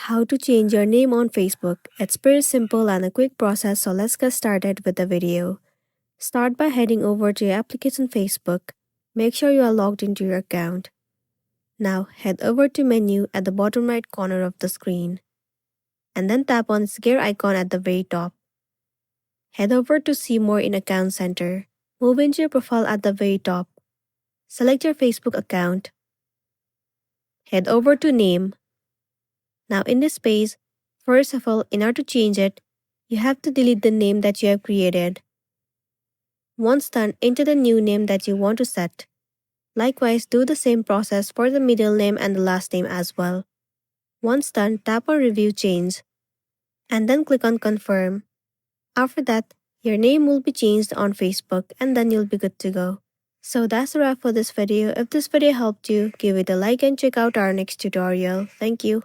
How to change your name on Facebook. It's pretty simple and a quick process, so let's get started with the video. Start by heading over to your application Facebook. Make sure you are logged into your account. Now head over to menu at the bottom right corner of the screen. And then tap on its gear icon at the very top. Head over to see more in Account Center. Move into your profile at the very top. Select your Facebook account. Head over to Name. Now in this page, first of all, in order to change it, you have to delete the name that you have created. Once done, enter the new name that you want to set. Likewise, do the same process for the middle name and the last name as well. Once done, tap on Review Change. And then click on Confirm. After that, your name will be changed on Facebook and then you'll be good to go. So that's a wrap for this video. If this video helped you, give it a like and check out our next tutorial. Thank you.